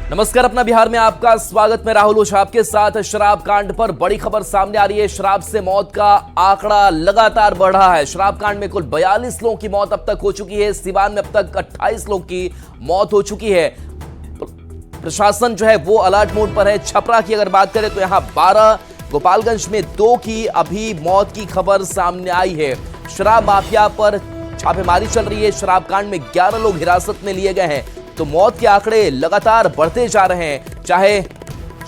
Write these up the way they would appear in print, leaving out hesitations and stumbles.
नमस्कार, अपना बिहार में आपका स्वागत। मैं राहुल ओझा आपके साथ। शराब कांड पर बड़ी खबर सामने आ रही है। शराब से मौत का आंकड़ा लगातार बढ़ रहा है। शराब कांड में कुल 42 लोगों की मौत अब तक हो चुकी है। सिवान में अब तक 28 लोगों की मौत हो चुकी है। प्रशासन जो है वो अलर्ट मोड पर है। छपरा की अगर बात करें तो यहां 12, गोपालगंज में 2 की अभी मौत की खबर सामने आई है। शराब माफिया पर छापेमारी चल रही है। शराब कांड में 11 लोग हिरासत में लिए गए हैं। तो मौत के आंकड़े लगातार बढ़ते जा रहे हैं। चाहे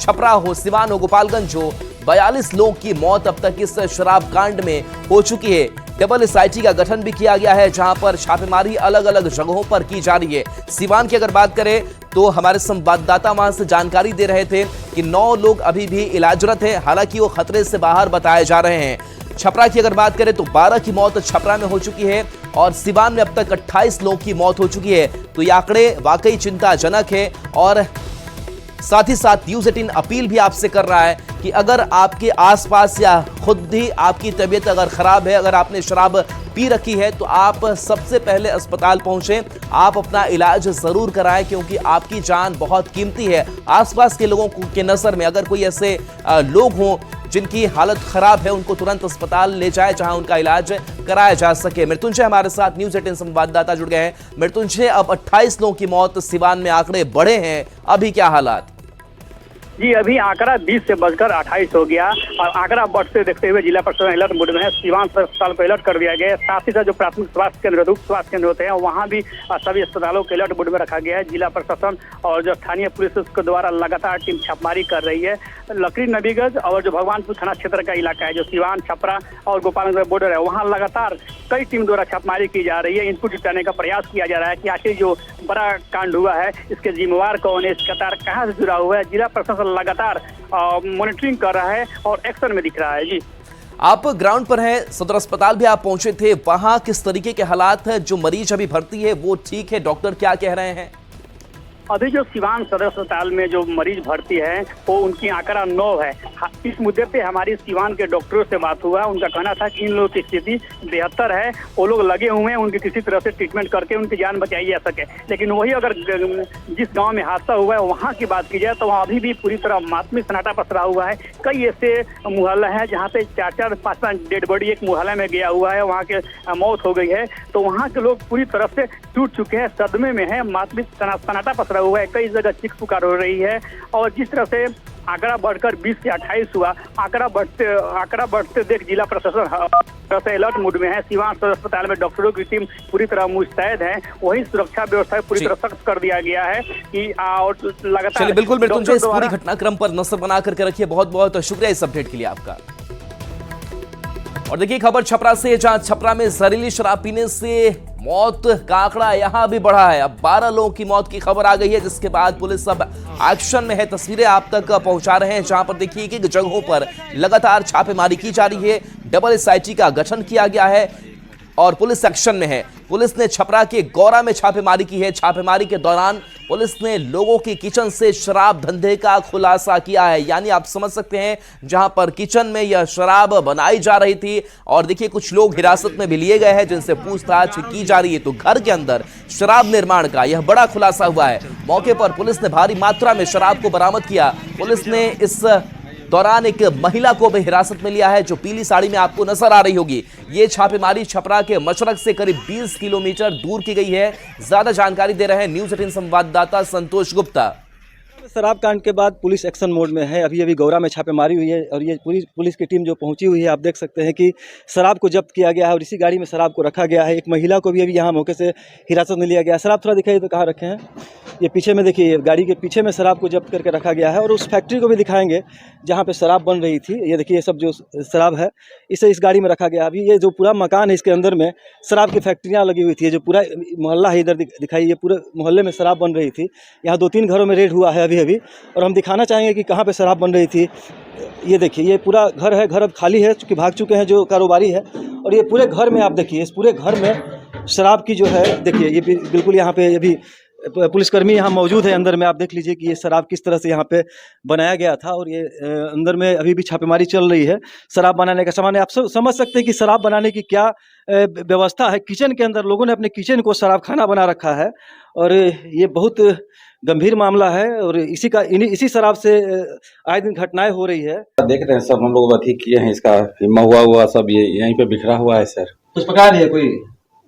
छपरा हो, सिवान हो, गोपालगंज हो, 42 लोगों की मौत अब तक इस शराब कांड में हो चुकी है। डबल एसआईटी का गठन भी किया गया है, जहां पर छापेमारी अलग अलग जगहों पर की जा रही है। सिवान की अगर बात करें तो हमारे संवाददाता वहां से जानकारी दे रहे थे कि 9 लोग अभी भी इलाजरत हैं, हालांकि वो खतरे से बाहर बताए जा रहे हैं। छपरा की अगर बात करें तो 12 की मौत छपरा में हो चुकी है और सिवान में अब तक 28 लोगों की मौत हो चुकी है। तो ये आंकड़े वाकई चिंताजनक है। और साथ ही साथ न्यूज़ 18 अपील भी आपसे कर रहा है कि अगर आपके आसपास या खुद भी आपकी तबीयत अगर खराब है, अगर आपने शराब पी रखी है, तो आप सबसे पहले अस्पताल पहुंचें। आप अपना इलाज जरूर कराएं, क्योंकि आपकी जान बहुत कीमती है। आसपास के लोगों के नजर में अगर कोई ऐसे लोग हों जिनकी हालत खराब है, उनको तुरंत अस्पताल ले जाए जहां उनका इलाज कराया जा सके। मृत्युंजय हमारे साथ न्यूज़ 18 संवाददाता जुड़ गए हैं। मृत्युंजय, अब 28 लोगों की मौत सिवान में, आंकड़े बढ़े हैं, अभी क्या हालात? जी, अभी आंकड़ा 20 से बढ़कर 28 हो गया और आंकड़ा बढ़ते देखते हुए जिला प्रशासन अलर्ट मोड में है। सिवान अस्पताल को अलर्ट कर दिया गया है। साथ ही साथ जो प्राथमिक स्वास्थ्य केंद्र, उप स्वास्थ्य केंद्र होते हैं, वहाँ भी सभी अस्पतालों को अलर्ट मोड में रखा गया है। जिला प्रशासन और जो स्थानीय पुलिस उसके द्वारा लगातार टीम छापेमारी कर रही है। लकड़ी नबीगंज और जो भगवानपुर थाना क्षेत्र का इलाका है, जो सिवान, छपरा और गोपालगंज बॉर्डर है, वहाँ लगातार कई टीम द्वारा छापेमारी की जा रही है। इनपुट जुटाने का प्रयास किया जा रहा है कि आखिर जो बड़ा कांड हुआ है इसके जिम्मेवार कौन है, इसका तार कहाँ से जुड़ा हुआ है। जिला प्रशासन लगातार मॉनिटरिंग कर रहा है और एक्शन में दिख रहा है। जी, आप ग्राउंड पर हैं, सदर अस्पताल भी आप पहुंचे थे, वहां किस तरीके के हालात है? जो मरीज अभी भर्ती है वो ठीक है? डॉक्टर क्या कह रहे हैं? अभी जो सिवान सदर अस्पताल में जो मरीज भर्ती है वो उनकी आंकड़ा 9 है। इस मुद्दे पे हमारी सिवान के डॉक्टरों से बात हुआ। उनका कहना था कि इन लोगों की स्थिति बेहतर है, वो लोग लगे हुए हैं उनकी किसी तरह से ट्रीटमेंट करके उनकी जान बचाई जा सके। लेकिन वही अगर जिस गांव में हादसा हुआ है वहाँ की बात की जाए तो वहाँ अभी भी पूरी तरह मातमी सन्नाटा पसरा हुआ है। कई ऐसे मुहल्ला है जहाँ पे 4-4, 5-5 डेड बॉडी एक मुहल्ला में गया हुआ है, वहाँ के मौत हो गई है। तो वहाँ के लोग पूरी तरह से टूट चुके हैं, सदमे में है, मातमी सन्नाटा पसरा हुआ है। कई जगह चीख पुकार हो रही है और जिस तरह से आंकड़ा बढ़कर 20 से 28 हुआ, आंकड़ा बढ़ते देख जिला प्रशासन अलर्ट मोड में है। सिवान सदर अस्पताल में डॉक्टरों की टीम पूरी तरह मुस्तैद है। वही सुरक्षा व्यवस्था पूरी तरह सख्त कर दिया गया है कि और लगातार। चलिए, बिल्कुल मृत्युंजय, इस पूरी घटनाक्रम पर नजर बना करके रखिए। बहुत बहुत शुक्रिया इस अपडेट के लिए आपका। और देखिए खबर छपरा से, जहां छपरा में जहरीली शराब पीने से मौत का आंकड़ा यहां भी बढ़ा है। अब 12 लोगों की मौत की खबर आ गई है, जिसके बाद पुलिस अब एक्शन में है। तस्वीरें आप तक पहुंचा रहे हैं, जहां पर देखिए एक जगहों पर लगातार छापेमारी की जा रही है। डबल एसआईटी का गठन किया गया है और पुलिस एक्शन में है। पुलिस ने छपरा के गौरा में छापेमारी की है। छापेमारी के दौरान पुलिस ने लोगों की किचन से शराब धंधे का खुलासा किया है। यानी आप समझ सकते हैं, जहां पर किचन में यह शराब बनाई जा रही थी और देखिए कुछ लोग हिरासत में भी लिए गए हैं, जिनसे पूछताछ की जा रही है। तो घर के अंदर शराब निर्माण का यह बड़ा खुलासा हुआ है। मौके पर पुलिस ने भारी मात्रा में शराब को बरामद किया। पुलिस ने इस दौरान एक महिला को भी हिरासत में लिया है, जो पीली साड़ी में आपको नजर आ रही होगी। ये छापेमारी छपरा के मशरक से करीब 20 किलोमीटर दूर की गई है। ज्यादा जानकारी दे रहे हैं न्यूज़ 18 संवाददाता संतोष गुप्ता। शराब कांड के बाद पुलिस एक्शन मोड में है। अभी गौरा में छापेमारी हुई है और ये पूरी पुलिस की टीम जो पहुंची हुई है, आप देख सकते हैं कि शराब को जब्त किया गया है और इसी गाड़ी में शराब को रखा गया है। एक महिला को भी अभी यहाँ मौके से हिरासत में लिया गया है। शराब थोड़ा दिखाइए तो कहाँ रखे हैं? ये पीछे में देखिए, गाड़ी के पीछे में शराब को जब्त करके रखा गया है और उस फैक्ट्री को भी दिखाएंगे जहाँ पे शराब बन रही थी। ये देखिए, ये सब जो शराब है इसे इस गाड़ी में रखा गया। अभी ये जो पूरा मकान है इसके अंदर में शराब की फैक्ट्रियाँ लगी हुई थी। जो पूरा मोहल्ला है इधर दिखाई, ये पूरे मोहल्ले में शराब बन रही थी। यहाँ 2-3 घरों में रेड हुआ है अभी और हम दिखाना चाहेंगे कि कहाँ पे शराब बन रही थी। ये देखिए, ये पूरा घर है, घर अब खाली है क्योंकि भाग चुके हैं जो कारोबारी है। और ये पूरे घर में आप देखिए, इस पूरे घर में शराब की जो है, देखिए ये बिल्कुल यहाँ पे अभी पुलिसकर्मी यहाँ मौजूद है अंदर में। आप देख लीजिए कि ये शराब किस तरह से यहाँ पे बनाया गया था, और ये अंदर में अभी भी छापेमारी चल रही है। शराब बनाने का सामान है, आप सब समझ सकते हैं कि शराब बनाने की क्या व्यवस्था है। किचन के अंदर लोगों ने अपने किचन को शराब खाना बना रखा है, और ये बहुत गंभीर मामला है, और इसी शराब से आए दिन घटनाएं हो रही है। देख रहे हैं सब, हम लोग अभी किए हैं, इसका महुआ हुआ सब ये यहीं पे बिखरा हुआ है सर। कुछ पका नहीं है कोई?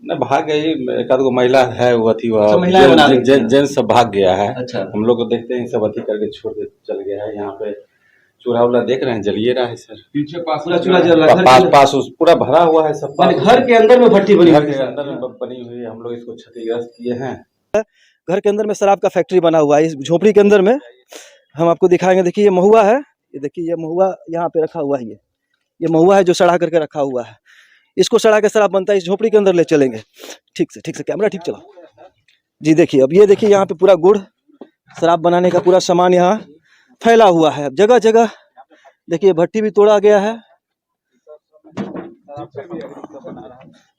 न भाग गई, एक आध गो महिला है वो अथी जेंट्स सब भाग गया है। अच्छा। हम लोग को देखते हैं सब अथी करके छोड़ के चल गया है। यहाँ पे चूल्हा उल्हा देख रहे हैं, जलिए रहा है सर। पीछे पूरा चूल्हा जल रहा है, पास पूरा भरा हुआ है सब। घर के अंदर में भट्टी बनी, घर के अंदर में बनी हुई है। हम लोग इसको क्षतिग्रस्त किए हैं। घर के अंदर में शराब का फैक्ट्री बना हुआ है। इस झोपड़ी के अंदर में हम आपको दिखाएंगे। देखिए ये महुआ है, ये देखिए ये महुआ यहाँ पे रखा हुआ है। ये महुआ है जो सड़ा करके रखा हुआ है। इसको सड़ा के शराब बनता है। इस झोपड़ी के अंदर ले चलेंगे। ठीक से कैमरा ठीक चलाओ जी। देखिए अब ये देखिए यहाँ पे पूरा गुड़, शराब बनाने का पूरा सामान यहाँ फैला हुआ है। अब जगह जगह देखिए भट्टी भी तोड़ा गया है।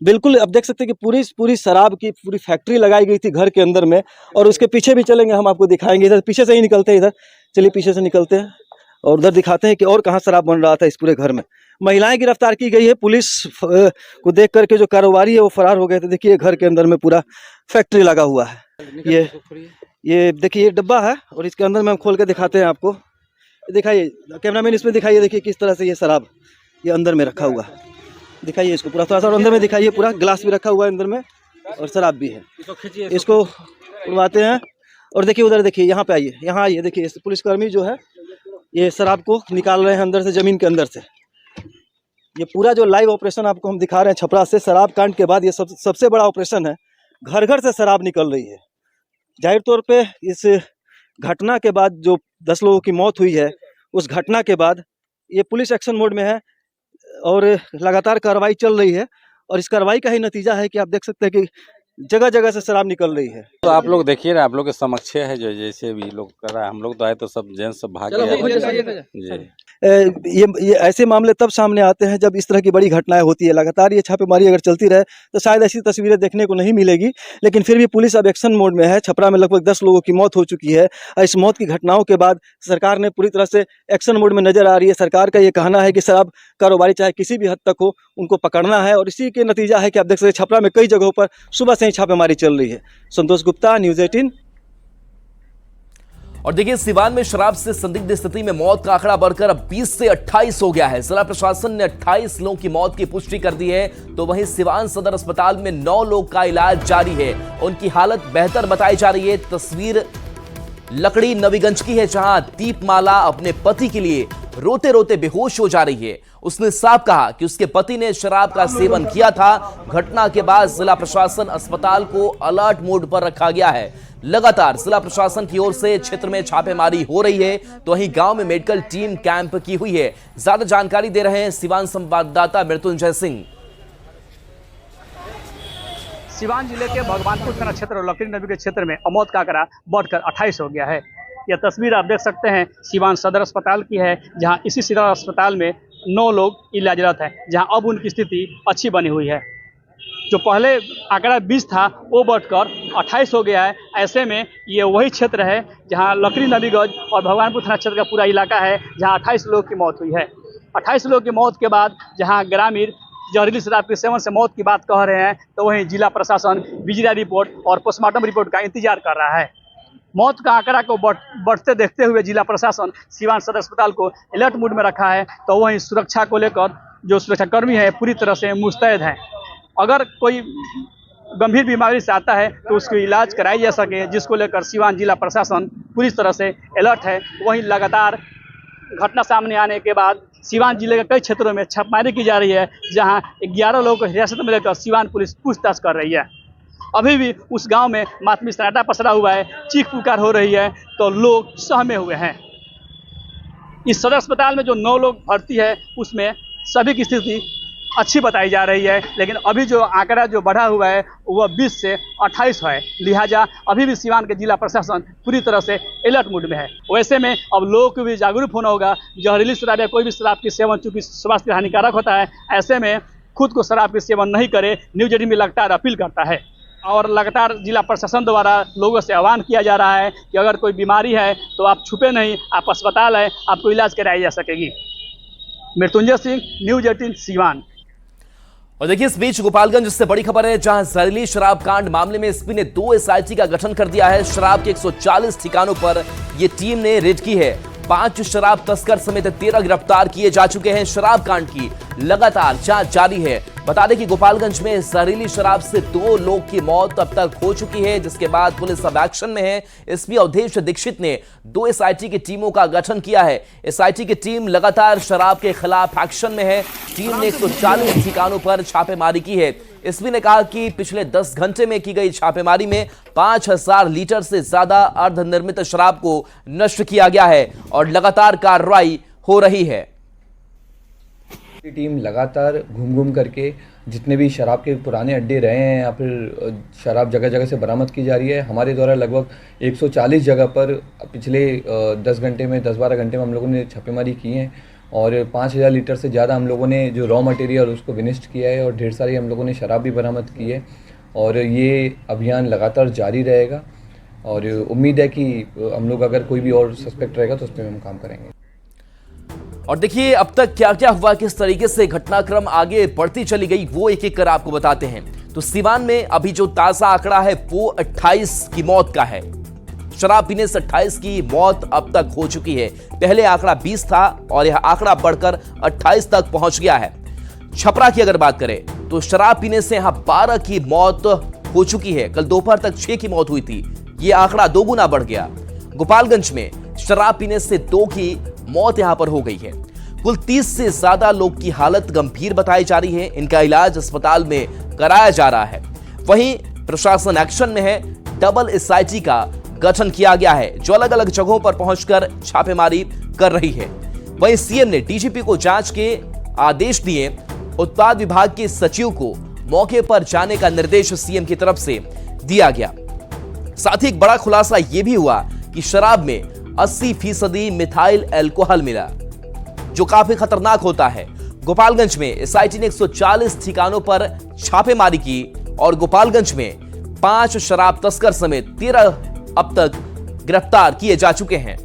बिल्कुल अब देख सकते हैं कि पूरी शराब की पूरी फैक्ट्री लगाई गई थी घर के अंदर में। और उसके पीछे भी चलेंगे, हम आपको दिखाएंगे। इधर पीछे से ही निकलते हैं, इधर चलिए पीछे से निकलते हैं और उधर दिखाते हैं कि और कहाँ शराब बन रहा था इस पूरे घर में। महिलाएं गिरफ्तार की गई है। पुलिस को देख करके जो कारोबारी है वो फरार हो गए थे। देखिए घर के अंदर में पूरा फैक्ट्री लगा हुआ है। ये देखिए ये डब्बा है, और इसके अंदर में हम खोल के दिखाते हैं आपको। दिखाइए कैमरामैन, इसमें दिखाइए। देखिए किस तरह से ये शराब ये अंदर में रखा हुआ है। दिखाइए इसको पूरा, थोड़ा सा अंदर में दिखाइए। पूरा गिलास भी रखा हुआ है अंदर में, और शराब भी है। इसको उड़वाते हैं। और देखिए उधर देखिए, यहाँ पे आइए, यहाँ आइए। देखिए पुलिसकर्मी जो है ये शराब को निकाल रहे हैं अंदर से, जमीन के अंदर से। ये पूरा जो लाइव ऑपरेशन आपको हम दिखा रहे हैं छपरा से, शराब कांड के बाद ये सबसे बड़ा ऑपरेशन है। घर घर से शराब निकल रही है। जाहिर तौर पे इस घटना के बाद जो 10 लोगों की मौत हुई है, उस घटना के बाद ये पुलिस एक्शन मोड में है और लगातार कार्रवाई चल रही है। और इस कार्रवाई का ही नतीजा है कि आप देख सकते हैं कि जगह जगह से शराब निकल रही है। तो आप लोग देखिए ना, आप लोग के समक्ष है जो जैसे भी लोग कर रहा है। हम लोग तो आए तो सब जेंट्स सब भाग गए जी। ये ऐसे मामले तब सामने आते हैं जब इस तरह की बड़ी घटनाएं होती है। लगातार ये छापेमारी अगर चलती रहे तो शायद ऐसी तस्वीरें देखने को नहीं मिलेगी। लेकिन फिर भी पुलिस अब एक्शन मोड में है। छपरा में लगभग 10 लोगों की मौत हो चुकी है। इस मौत की घटनाओं के बाद सरकार ने पूरी तरह से एक्शन मोड में नजर आ रही है। सरकार का ये कहना है कि शराब कारोबारी चाहे किसी भी हद तक हो, उनको पकड़ना है। और इसी के नतीजा है कि आप देख सकते हैं छपरा में कई जगहों पर सुबह से ही छापेमारी चल रही है। संतोष गुप्ता, न्यूज़ 18। और देखिए सिवान में शराब से संदिग्ध स्थिति में मौत का आंकड़ा बढ़कर अब 20 से 28 हो गया है। जिला प्रशासन ने 28 लोगों की मौत की पुष्टि कर दी है। तो वहीं सिवान सदर अस्पताल में 9 लोग का इलाज जारी है। उनकी हालत बेहतर बताई जा रही है। तस्वीर लकड़ी नवीगंज की है, जहां दीपमाला अपने पति के लिए रोते रोते बेहोश हो जा रही है। उसने साफ कहा कि उसके पति ने शराब का सेवन किया था। घटना के बाद जिला प्रशासन अस्पताल को अलर्ट मोड पर रखा गया है। लगातार जिला प्रशासन की ओर से क्षेत्र में छापेमारी हो रही है। तो वहीं गांव में मेडिकल टीम कैंप की हुई है। ज्यादा जानकारी दे रहे हैं सिवान संवाददाता मृत्युंजय सिंह। सिवान जिले के भगवानपुर थाना क्षेत्र और लकड़ी नदी के क्षेत्र में मौत का आंकड़ा बढ़कर 28 हो गया है। यह तस्वीर आप देख सकते हैं सिवान सदर अस्पताल की है, जहां इसी सदर अस्पताल में 9 लोग इलाजरत हैं, जहां अब उनकी स्थिति अच्छी बनी हुई है। जो पहले आंकड़ा 20 था वो बढ़कर 28 हो गया है। ऐसे में ये वही क्षेत्र है जहां लकड़ी नबीगंज और भगवानपुर थाना क्षेत्र का पूरा इलाका है, जहां 28 लोगों की मौत हुई है। 28 लोगों की मौत के बाद जहां ग्रामीण जहरीली शराब के सेवन से मौत की बात कह रहे हैं, तो वहीं जिला प्रशासन विजिलर रिपोर्ट और पोस्टमार्टम रिपोर्ट का इंतजार कर रहा है। मौत का आंकड़ा को बढ़ते देखते हुए जिला प्रशासन सिवान सदर अस्पताल को अलर्ट मोड में रखा है। तो वहीं सुरक्षा को लेकर जो सुरक्षाकर्मी है पूरी तरह से मुस्तैद हैं। अगर कोई गंभीर बीमारी से आता है तो उसकी इलाज कराई जा सके, जिसको लेकर सिवान जिला प्रशासन पूरी तरह से अलर्ट है। वहीं लगातार घटना सामने आने के बाद सिवान जिले के कई क्षेत्रों में छापेमारी की जा रही है, जहां 11 लोगों को हिरासत में लेकर सिवान पुलिस पूछताछ कर रही है। अभी भी उस गांव में मातमी सन्नाटा पसरा हुआ है, चीख पुकार हो रही है, तो लोग सहमे हुए हैं। इस सदर अस्पताल में जो 9 लोग भर्ती है उसमें सभी की स्थिति अच्छी बताई जा रही है। लेकिन अभी जो आंकड़ा जो बढ़ा हुआ है वह 20 से 28 है। लिहाजा अभी भी सिवान के जिला प्रशासन पूरी तरह से अलर्ट मोड में है। वैसे में अब लोगों को भी जागरूक होना होगा। जहरीली शराब या कोई भी शराब की सेवन चूंकि स्वास्थ्य हानिकारक होता है, ऐसे में खुद को शराब के सेवन नहीं करे। न्यूज़ 18 में लगातार अपील करता है। और लगातार जिला प्रशासन द्वारा लोगों से आह्वान किया जा रहा है कि अगर कोई बीमारी है तो आप छुपे नहीं, आप अस्पताल है, आपको इलाज कराई जा सकेगी। मृत्युंजय सिंह, न्यूज़ 18 सीवान। और देखिए इस बीच गोपालगंज से बड़ी खबर है, जहां जहरीली शराब कांड मामले में एसपी ने 2 SIT का गठन कर दिया है। शराब के 140 ठिकानों पर यह टीम ने रेड की है। 5 शराब तस्कर समेत 13 गिरफ्तार किए जा चुके हैं। शराब कांड की लगातार जांच जारी है। बता दें कि गोपालगंज में जहरीली शराब से 2 लोग की मौत अब तक हो चुकी है, जिसके बाद पुलिस अब एक्शन में है। एसपी अवधेश दीक्षित ने 2 SIT की टीमों का गठन किया है। SIT की टीम लगातार शराब के खिलाफ एक्शन में है। टीम ने 140 ठिकानों पर छापेमारी की है। एसपी ने कहा कि पिछले 10 घंटे में की गई छापेमारी में 5000 लीटर से ज्यादा अर्धनिर्मित शराब को नष्ट किया गया है और लगातार कार्रवाई हो रही है। टीम लगातार घूम करके जितने भी शराब के पुराने अड्डे रहे हैं या फिर शराब जगह जगह से बरामद की जा रही है। हमारे द्वारा लगभग 140 जगह पर पिछले 10 घंटे में 10-12 घंटे में हम लोगों ने छापेमारी की है और 5000 लीटर से ज़्यादा हम लोगों ने जो रॉ मटेरियल उसको विनिष्ट किया है और ढेर सारी हम लोगों ने शराब भी बरामद की है और ये अभियान लगातार जारी रहेगा और उम्मीद है कि हम लोग अगर कोई भी और सस्पेक्ट रहेगा तो उस पर हम काम करेंगे। और देखिए अब तक क्या क्या हुआ, किस तरीके से घटनाक्रम आगे बढ़ती चली गई, वो एक एक कर आपको बताते हैं। तो सीवान में अभी जो ताजा आंकड़ा है वो 28 की मौत का है। शराब पीने से 28 की मौत अब तक हो चुकी है। पहले आंकड़ा 20 था और यह आंकड़ा बढ़कर 28 तक पहुंच गया है। छपरा की अगर बात करें तो शराब पीने से यहां 12 की मौत हो चुकी है। कल दोपहर तक 6 की मौत हुई थी, यह आंकड़ा 2 गुना बढ़ गया। गोपालगंज में शराब पीने से 2 की मौत यहां पर हो गई है। कुल 30 से ज्यादा लोग की हालत गंभीर बताई जा रही है। इनका इलाज अस्पताल में कराया जा रहा है। वहीं प्रशासन एक्शन में है। डबल SIT का गठन किया गया है जो अलग अलग जगहों पर पहुंचकर छापेमारी कर रही है। वहीं सीएम ने DGP को जांच के आदेश दिए। उत्पाद विभाग के सचिव को मौके पर जाने का निर्देश सीएम की तरफ से दिया गया। साथ ही एक बड़ा खुलासा यह भी हुआ कि शराब में 80% मिथाइल अल्कोहल मिला, जो काफी खतरनाक होता है। गोपालगंज में SIT ने 140 ठिकानों पर छापेमारी की और गोपालगंज में 5 शराब तस्कर समेत 13 अब तक गिरफ्तार किए जा चुके हैं।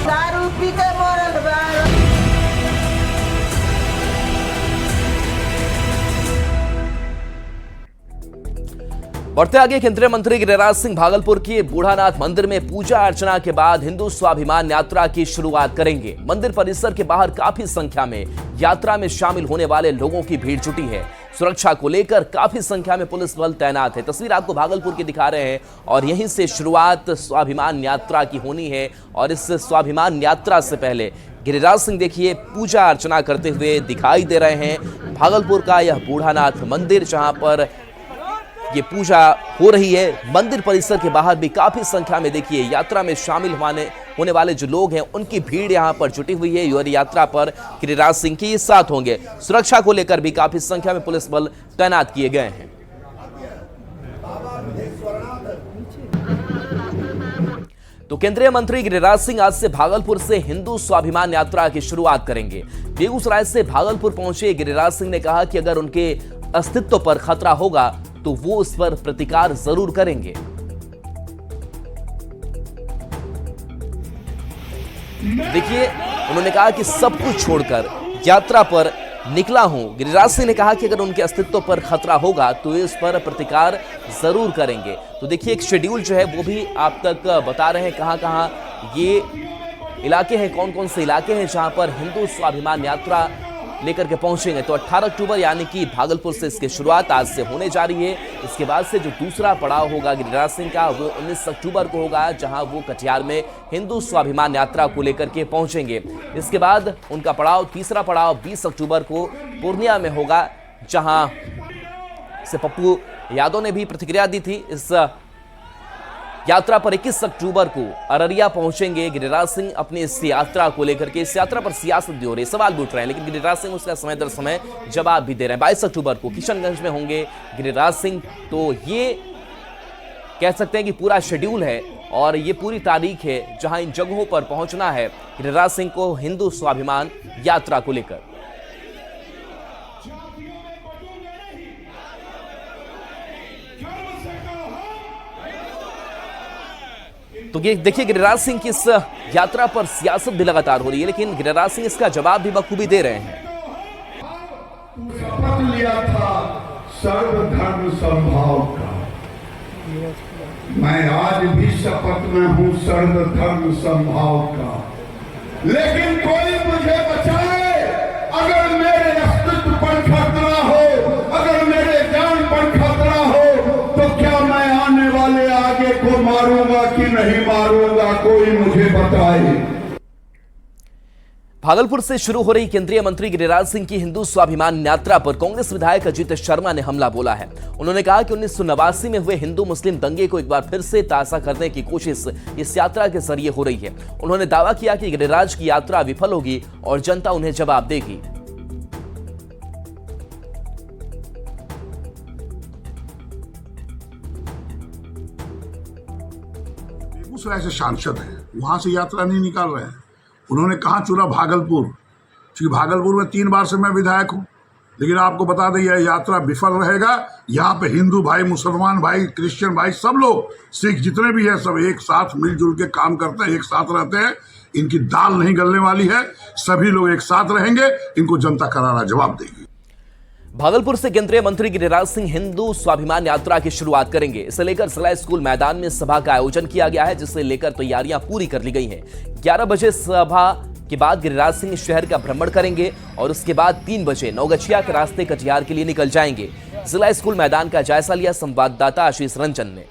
दारू पी के मरल बा। बढ़ते आगे, केंद्रीय मंत्री गिरिराज सिंह भागलपुर के बूढ़ानाथ मंदिर में पूजा अर्चना के बाद हिंदू स्वाभिमान यात्रा की शुरुआत करेंगे। मंदिर परिसर के बाहर काफी संख्या में यात्रा में शामिल होने वाले लोगों की भीड़ जुटी है। सुरक्षा को लेकर काफी संख्या में पुलिस बल तैनात है। तस्वीर आपको भागलपुर की दिखा रहे हैं और यहीं से शुरुआत स्वाभिमान यात्रा की होनी है। और इस स्वाभिमान यात्रा से पहले गिरिराज सिंह देखिए पूजा अर्चना करते हुए दिखाई दे रहे हैं। भागलपुर का यह बूढ़ानाथ मंदिर जहां पर ये पूजा हो रही है, मंदिर परिसर के बाहर भी काफी संख्या में देखिए यात्रा में शामिल होने वाले जो लोग हैं उनकी भीड़ यहां पर जुटी हुई है। और यात्रा पर गिरिराज सिंह के साथ होंगे। सुरक्षा को लेकर भी काफी संख्या में पुलिस बल तैनात किए गए हैं। तो केंद्रीय मंत्री गिरिराज सिंह आज से भागलपुर से हिंदू स्वाभिमान यात्रा की शुरुआत करेंगे। बेगूसराय से भागलपुर पहुंचे गिरिराज सिंह ने कहा कि अगर उनके अस्तित्व पर खतरा होगा तो वो उस पर प्रतिकार जरूर करेंगे। देखिए उन्होंने कहा कि सब कुछ छोड़कर यात्रा पर निकला हूं। गिरिराज सिंह ने कहा कि अगर उनके अस्तित्व पर खतरा होगा तो इस पर प्रतिकार जरूर करेंगे। तो देखिए एक शेड्यूल जो है वो भी आप तक बता रहे हैं, कहां कहां ये इलाके हैं, कौन कौन से इलाके हैं जहां पर हिंदू स्वाभिमान यात्रा लेकर के पहुंचेंगे। तो 18 अक्टूबर यानी कि भागलपुर से इसकी शुरुआत आज से होने जा रही है। इसके बाद से जो दूसरा पड़ाव होगा गिरिराज सिंह का वो 19 अक्टूबर को होगा, जहां वो कटिहार में हिंदू स्वाभिमान यात्रा को लेकर के पहुंचेंगे। इसके बाद उनका पड़ाव, तीसरा पड़ाव 20 अक्टूबर को पूर्णिया में होगा, जहां से पप्पू यादव ने भी प्रतिक्रिया दी थी। इस यात्रा पर 21 अक्टूबर को अररिया पहुंचेंगे गिरिराज सिंह अपनी इस यात्रा को लेकर के। इस यात्रा पर सियासत भी हो रही है, सवाल उठ रहे हैं, लेकिन गिरिराज सिंह उसका समय दर समय जवाब भी दे रहे हैं। 22 अक्टूबर को किशनगंज में होंगे गिरिराज सिंह। तो ये कह सकते हैं कि पूरा शेड्यूल है और ये पूरी तारीख है जहां इन जगहों पर पहुंचना है गिरिराज सिंह को हिंदू स्वाभिमान यात्रा को लेकर। तो ये देखिए गिरिराज सिंह की इस यात्रा पर सियासत भी लगातार हो रही है, लेकिन गिरिराज सिंह इसका जवाब भी बखूबी दे रहे हैं। शपथ लिया था सर्वधर्म समभाव का, मैं आज भी शपथ में हूं सर्वधर्म समभाव का, लेकिन कोई मुझे बचाए अगर मेरे अस्तित्व पर खतरा हो, अगर मेरे जान पर खतरा हो, तो क्या मैं आने वाले आगे को मारूंगा कि नहीं मारूंगा, कोई मुझे बताए। भागलपुर से शुरू हो रही केंद्रीय मंत्री गिरिराज सिंह की हिंदू स्वाभिमान यात्रा पर कांग्रेस विधायक अजीत शर्मा ने हमला बोला है। उन्होंने कहा कि 1989 में हुए हिंदू मुस्लिम दंगे को एक बार फिर से ताज़ा करने की कोशिश इस यात्रा के जरिए हो रही है। उन्होंने दावा किया कि गिरिराज की यात्रा विफल होगी और जनता उन्हें जवाब देगी। बेगूसराय से सांसद हैं, वहां से यात्रा नहीं निकाल रहे हैं। उन्होंने कहाँ चुना भागलपुर, क्योंकि भागलपुर में 3 बार से मैं विधायक हूँ। लेकिन आपको बता दें यह यात्रा विफल रहेगा। यहाँ पे हिंदू भाई, मुसलमान भाई, क्रिश्चियन भाई, सब लोग, सिख जितने भी हैं, सब एक साथ मिलजुल के काम करते हैं, एक साथ रहते हैं। इनकी दाल नहीं गलने वाली है, सभी लोग एक साथ रहेंगे, इनको जनता करारा जवाब देगी। भागलपुर से केंद्रीय मंत्री गिरिराज सिंह हिंदू स्वाभिमान यात्रा की शुरुआत करेंगे। इसे लेकर जिला स्कूल मैदान में सभा का आयोजन किया गया है, जिसे लेकर तैयारियां पूरी कर ली गई हैं। 11 बजे सभा के बाद गिरिराज सिंह शहर का भ्रमण करेंगे और उसके बाद 3 बजे नौगछिया के रास्ते कटिहार के लिए निकल जाएंगे। जिला स्कूल मैदान का जायजा लिया संवाददाता आशीष रंजन ने।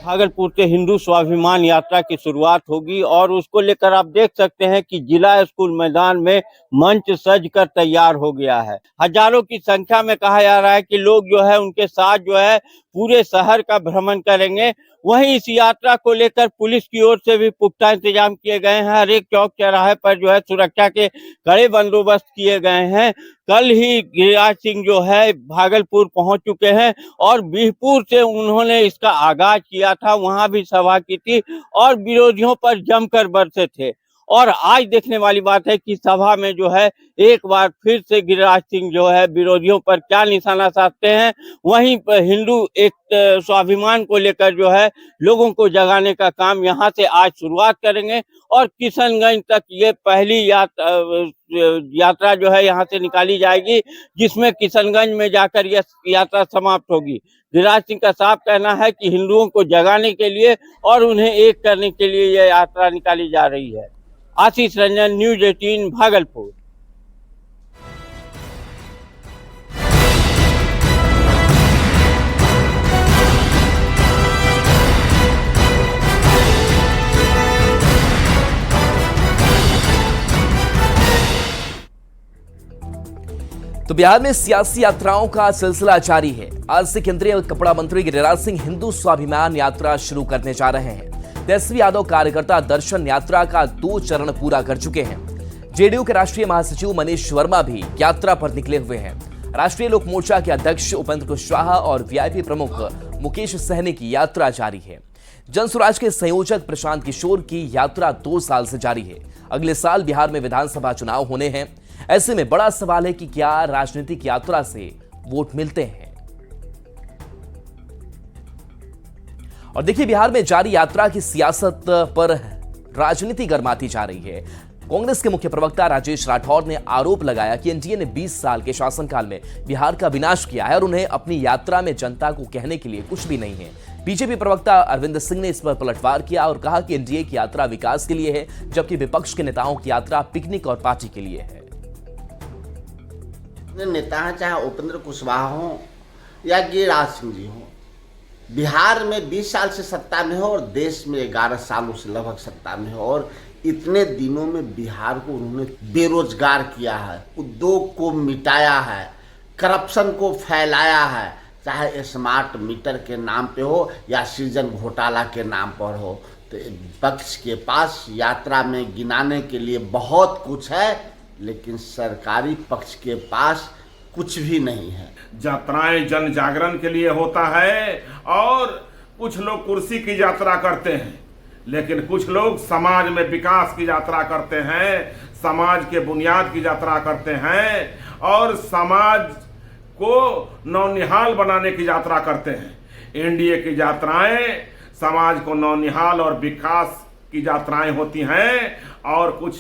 भागलपुर से हिंदू स्वाभिमान यात्रा की शुरुआत होगी और उसको लेकर आप देख सकते हैं कि जिला स्कूल मैदान में मंच सज कर तैयार हो गया है। हजारों की संख्या में कहा जा रहा है कि लोग जो है उनके साथ जो है पूरे शहर का भ्रमण करेंगे। वहीं इस यात्रा को लेकर पुलिस की ओर से भी पुख्ता इंतजाम किए गए हैं। हर एक चौक चौराहे पर जो है सुरक्षा के कड़े बंदोबस्त किए गए हैं। कल ही गिरिराज सिंह जो है भागलपुर पहुंच चुके हैं और बीहपुर से उन्होंने इसका आगाज किया था, वहां भी सभा की थी और विरोधियों पर जमकर बरसे थे। और आज देखने वाली बात है कि सभा में जो है एक बार फिर से गिरिराज सिंह जो है विरोधियों पर क्या निशाना साधते हैं। वहीं पर हिंदू एक स्वाभिमान को लेकर जो है लोगों को जगाने का काम यहां से आज शुरुआत करेंगे और किशनगंज तक ये पहली यात्रा जो है यहां से निकाली जाएगी, जिसमें किशनगंज में जाकर यह यात्रा समाप्त होगी। गिरिराज सिंह का साफ कहना है कि हिंदुओं को जगाने के लिए और उन्हें एक करने के लिए यह यात्रा निकाली जा रही है। आशीष रंजन, न्यूज 18 भागलपुर। तो बिहार में सियासी यात्राओं का सिलसिला जारी है। आज से केंद्रीय कपड़ा मंत्री गिरिराज सिंह हिंदू स्वाभिमान यात्रा शुरू करने जा रहे हैं। तेजस्वी यादव कार्यकर्ता दर्शन यात्रा का 2 चरण पूरा कर चुके हैं। जेडीयू के राष्ट्रीय महासचिव मनीष वर्मा भी यात्रा पर निकले हुए हैं। राष्ट्रीय लोक मोर्चा के अध्यक्ष उपेंद्र कुशवाहा और वीआईपी प्रमुख मुकेश सहनी की यात्रा जारी है। जनसुराज के संयोजक प्रशांत किशोर की यात्रा 2 साल से जारी है। अगले साल बिहार में विधानसभा चुनाव होने हैं। ऐसे में बड़ा सवाल है कि क्या राजनीतिक यात्रा से वोट मिलते हैं। और देखिए बिहार में जारी यात्रा की सियासत पर राजनीति गर्माती जा रही है। कांग्रेस के मुख्य प्रवक्ता राजेश राठौर ने आरोप लगाया कि एनडीए ने 20 साल के शासनकाल में बिहार का विनाश किया है और उन्हें अपनी यात्रा में जनता को कहने के लिए कुछ भी नहीं है। बीजेपी प्रवक्ता अरविंद सिंह ने इस पर पलटवार किया और कहा कि एनडीए की यात्रा विकास के लिए है, जबकि विपक्ष के नेताओं की यात्रा पिकनिक और पार्टी के लिए है। नेता हैं, चाहे उपेंद्र कुशवाहा हो या गिरिराज सिंह जी हो, बिहार में 20 साल से सत्ता में हो और देश में 11 सालों से लगभग सत्ता में हो और इतने दिनों में बिहार को उन्होंने बेरोजगार किया है, उद्योग को मिटाया है, करप्शन को फैलाया है, चाहे स्मार्ट मीटर के नाम पे हो या सृजन घोटाला के नाम पर हो। तो विपक्ष के पास यात्रा में गिनाने के लिए बहुत कुछ है, लेकिन सरकारी पक्ष के पास कुछ भी नहीं है। यात्राएं जन जागरण के लिए होता है और कुछ लोग कुर्सी की यात्रा करते हैं, लेकिन कुछ लोग समाज में विकास की यात्रा करते हैं, समाज के बुनियाद की यात्रा करते हैं और समाज को नौनिहाल बनाने की यात्रा करते हैं। एनडीए की यात्राएं समाज को नौनिहाल और विकास की यात्राएं होती हैं और कुछ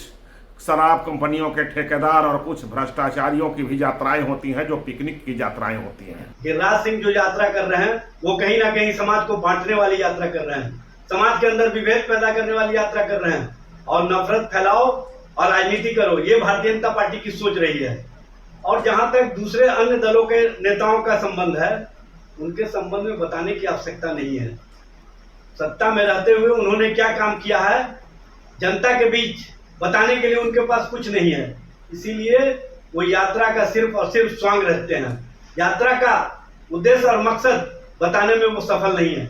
शराब कंपनियों के ठेकेदार और कुछ भ्रष्टाचारियों की भी यात्राएं होती हैं जो पिकनिक की यात्राएं होती हैं। गिरिराज सिंह जो यात्रा कर रहे हैं वो कहीं ना कहीं समाज को बांटने वाली यात्रा कर रहे हैं, समाज के अंदर विभेद पैदा करने वाली यात्रा कर रहे हैं और नफरत फैलाओ और राजनीति करो, ये भारतीय जनता पार्टी की सोच रही है। और जहां तक दूसरे अन्य दलों के नेताओं का संबंध है, उनके संबंध में बताने की आवश्यकता नहीं है। सत्ता में रहते हुए उन्होंने क्या काम किया है जनता के बीच बताने के लिए उनके पास कुछ नहीं है, इसीलिए वो यात्रा का सिर्फ और सिर्फ स्वांग रखते हैं। यात्रा का उद्देश्य और मकसद बताने में वो सफल नहीं है।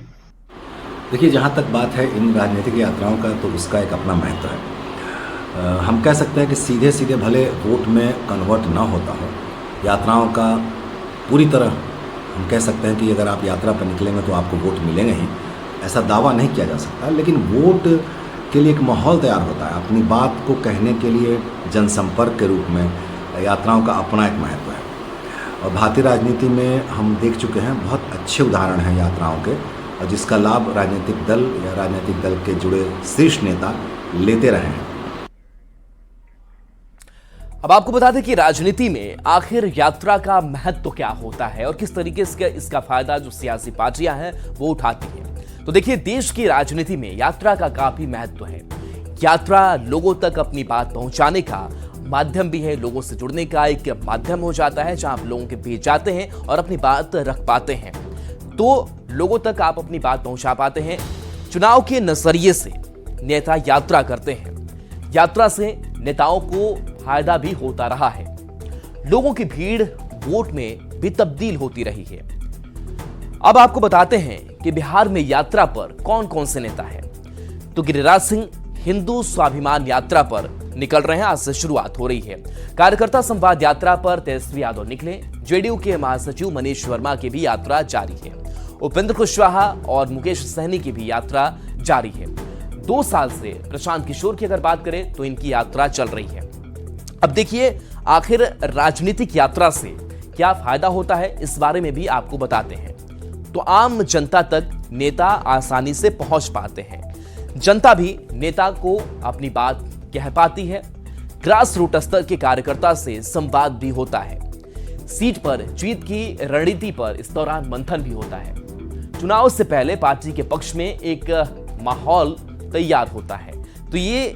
देखिए, जहाँ तक बात है इन राजनीतिक यात्राओं का, तो उसका एक अपना महत्व है। हम कह सकते हैं कि सीधे सीधे भले वोट में कन्वर्ट ना होता हो, यात्राओं का पूरी तरह हम कह सकते हैं कि अगर आप यात्रा पर निकलेंगे तो आपको वोट मिलेंगे ही, ऐसा दावा नहीं किया जा सकता, लेकिन वोट के लिए एक माहौल तैयार होता है। अपनी बात को कहने के लिए जनसंपर्क के रूप में यात्राओं का अपना एक महत्व है और भारतीय राजनीति में हम देख चुके हैं बहुत अच्छे उदाहरण हैं यात्राओं के, और जिसका लाभ राजनीतिक दल या राजनीतिक दल के जुड़े शीर्ष नेता लेते रहे हैं। अब आपको बता दें कि राजनीति में आखिर यात्रा का महत्व क्या होता है और किस तरीके से इसका फायदा जो सियासी पार्टियां हैं वो उठाती हैं। तो देखिए, देश की राजनीति में यात्रा का काफी महत्व है। यात्रा लोगों तक अपनी बात पहुंचाने का माध्यम भी है, लोगों से जुड़ने का एक माध्यम हो जाता है जहां आप लोगों के बीच जाते हैं और अपनी बात रख पाते हैं, तो लोगों तक आप अपनी बात पहुंचा पाते हैं। चुनाव के नजरिए से नेता यात्रा करते हैं, यात्रा से नेताओं को फायदा भी होता रहा है, लोगों की भीड़ वोट में भी तब्दील होती रही है। अब आपको बताते हैं कि बिहार में यात्रा पर कौन कौन से नेता हैं। तो गिरिराज सिंह हिंदू स्वाभिमान यात्रा पर निकल रहे हैं, आज से शुरुआत हो रही है। कार्यकर्ता संवाद यात्रा पर तेजस्वी यादव निकले, जेडीयू के महासचिव मनीष वर्मा की भी यात्रा जारी है, उपेंद्र कुशवाहा और मुकेश सहनी की भी यात्रा जारी है। 2 साल से प्रशांत किशोर की अगर बात करें तो इनकी यात्रा चल रही है। अब देखिए, आखिर राजनीतिक यात्रा से क्या फायदा होता है, इस बारे में भी आपको बताते हैं। तो आम जनता तक नेता आसानी से पहुंच पाते हैं, जनता भी नेता को अपनी बात कह पाती है, ग्रास रूट स्तर के कार्यकर्ता से संवाद भी होता है, सीट पर जीत की रणनीति पर इस दौरान मंथन भी होता है। चुनाव से पहले पार्टी के पक्ष में एक माहौल तैयार होता है। तो ये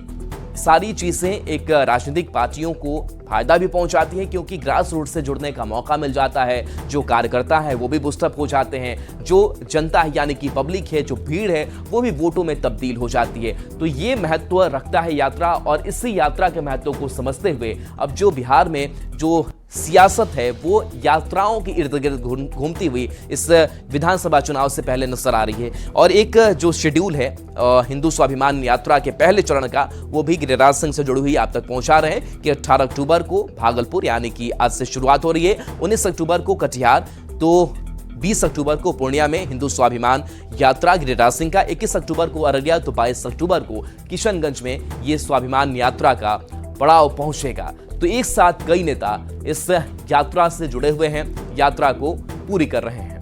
सारी चीजें एक राजनीतिक पार्टियों को फायदा भी पहुंचाती हैं, क्योंकि ग्रास रूट से जुड़ने का मौका मिल जाता है। जो कार्यकर्ता है वो भी बूस्टअप हो जाते हैं, जो जनता है यानी कि पब्लिक है, जो भीड़ है वो भी वोटों में तब्दील हो जाती है। तो ये महत्व रखता है यात्रा, और इसी यात्रा के महत्व को समझते हुए अब जो बिहार में जो सियासत है वो यात्राओं के इर्द गिर्द घूमती हुई इस विधानसभा चुनाव से पहले नजर आ रही है। और एक जो शेड्यूल है हिंदू स्वाभिमान यात्रा के पहले चरण का, वो भी गिरिराज सिंह से जुड़ी हुई आप तक पहुंचा रहे हैं कि 18 अक्टूबर को भागलपुर यानी कि आज से शुरुआत हो रही है, 19 अक्टूबर को कटिहार, तो 20 अक्टूबर को पूर्णिया में हिंदू स्वाभिमान यात्रा गिरिराज सिंह का, 21 अक्टूबर को अररिया, तो 22 अक्टूबर को किशनगंज में ये स्वाभिमान यात्रा का पड़ाव पहुंचेगा। तो एक साथ कई नेता इस यात्रा से जुड़े हुए हैं, यात्रा को पूरी कर रहे हैं।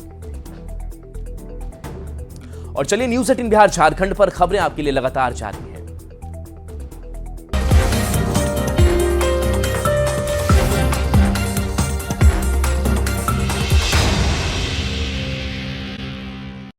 और चलिए, न्यूज़ 18 बिहार झारखंड पर खबरें आपके लिए लगातार जारी।